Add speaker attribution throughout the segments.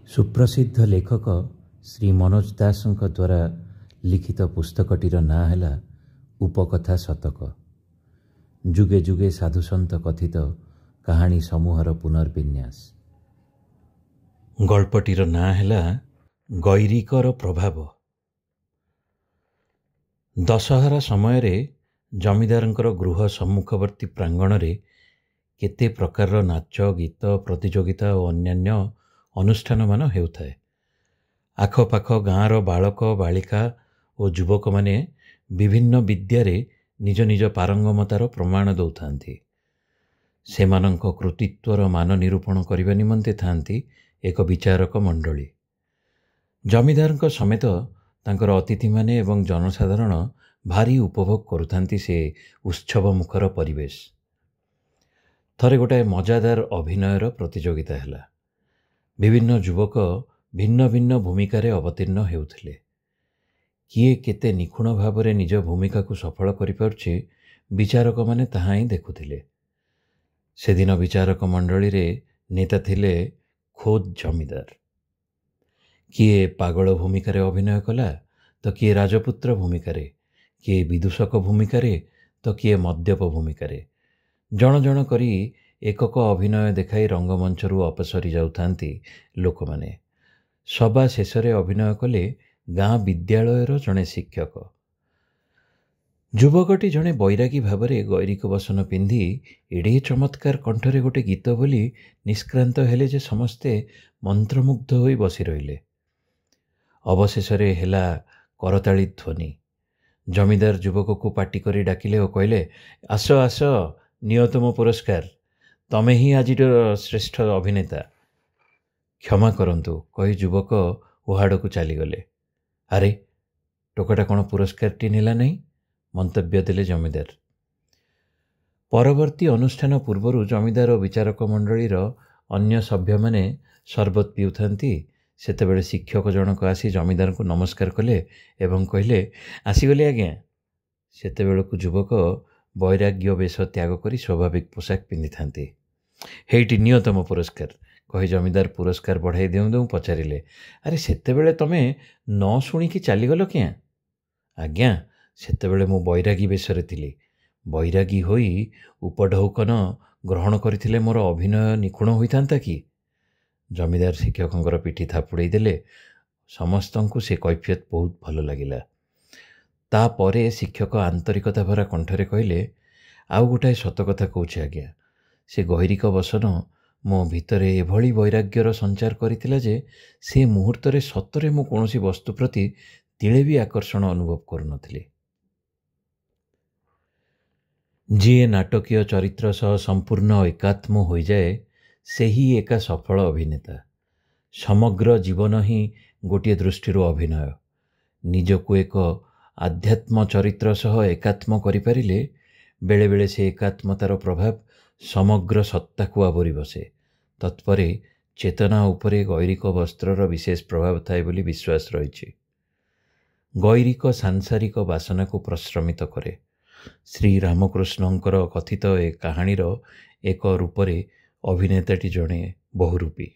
Speaker 1: सुप्रसिद्ध लेखक श्री मनोज दासଙ୍କ द्वारा लिखित पुस्तकटीर नाँ ହେଲା उपकथा शतक। जुगे जुगे साधुसंत कथित कहानी समूहर पुनर्विन्यास। गल्पटीर नाँ ହେଲା गैरिकर प्रभाव। दशहरा समय जमीदारंकर गृह सम्मुखवर्ती प्रांगणरे केते प्रकार नाच गीत प्रतियोगिता और अन्यान्य अनुष्ठान मान हेउथाए। आखपाख गाँर बालक बालिका और युवक माने विभिन्न विद्यारे निज निज पारंगमतार प्रमाण दौथांती। सेमानंक कृतित्वर मान निरूपण करने निमंते थांती एक विचारक मंडली। जमीदारंक समेत तांकर अतिथि माने एवं जनसाधारण भारी उपभोग करुथांती से उत्सव मुखर परिवेश। थरे गोटाए मजादार अभिनयर प्रतियोगिता हैला। विभिन्न युवक भिन्न भिन्न भूमिकार अवतीर्ण हेउथिले। किए केते निखुण भावरे निज भूमिका को सफल करि पारुछि विचारक माने ताहा ही देखुथिले। सेदिन विचारक मंडली रे नेता थिले खोद जमीदार। किए पागल भूमिकार अभिनय कला तो किए राजपुत्र भूमिकार, किए विदूषक भूमिकार तो किए मद्यप भूमिकार। जण जण करी एकक अभिनय देखाई रंगमंचरू अपसरी जाउथांती लोक माने। सभा शेषरे अभिनय कले गाँ विद्यालयर जड़े शिक्षक। युवकटी जड़े बैरागी भावरे गैरिक बसन पिंधि एडे चमत्कार कंठरे गोटे गीत बोली निष्क्रांत हेले जे समस्ते मंत्रमुग्ध होई बसी रहिले। अवशेषरे हेला करताली ध्वनि। जमीदार युवक को पाटी करी डाकिले और कहले, आस आस निय तुम पुरस्कार, तमे ही आजिर श्रेष्ठ अभिनेता। क्षमा करंतु कही युवक उहाड़ को चलीगले। अरे टोकाटा कौन पुरस्कारटी नेला नहीं, मंतव्य देले जमीदार। परवर्ती अनुष्ठान पूर्वर जमीदार और विचारक मंडलीर अन्य सभ्य माने शरबत पिउथांती। सेतेबेले शिक्षक जनक आसी जमीदार को नमस्कार कले एवं कहले, आसीगले आज्ञा। सेतेबेलकु युवक वैराग्य वेश त्याग करी स्वाभाविक पोशाक पिंधि थांती। हेइटी नियतम पुरस्कार कही जमीदार पुरस्कार बढ़ाई देऊ देऊ पचारिले, अरे सेतेबेले तमे न शुणिकी चलीगल क्या? आज्ञा सेतेबेले मु बैरागी वेशरे थिली। बैरागी होई उपढौकन ग्रहण करथिले मोर अभिनय निखुण होइथांता कि? जमीदार शिक्षकंकर पिठी थापुड़े देले। समस्तंकु से कैफियत बहुत भल लागिला। तापरे शिक्षक आंतरिकता भरा कंठरे कहले, आउ गोटाए सत कथा कहूछि आज्ञा। से गैरिक बसन मो भितरे एभली वैराग्यर संचार करितिला जे से मुहूर्तरे सतरे मु कोनोसी वस्तु प्रति तिले भी आकर्षण अनुभव करुनथिली। जी नाटकीय चरित्र सह संपूर्ण एकात्म हो जाए से ही एका सफल अभिनेता। समग्र जीवन ही गोटे दृष्टि अभिनय। निजको एक आध्यात्म चरित्र सह एकात्म करिपारिले बेले बेले से एकात्मतार प्रभाव समग्र सत्ता को आवरी बसे। तत्परे चेतना उपरे गैरिक वस्त्रर विशेष प्रभाव थाए बोली विश्वास रही। गैरिक सांसारिक वासना को प्रश्रमित करे। श्री रामकृष्णंकर कथित ए कहानीर एक रूपरे अभिनेताटी जणे बहुरूपी।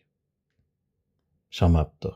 Speaker 1: समाप्त।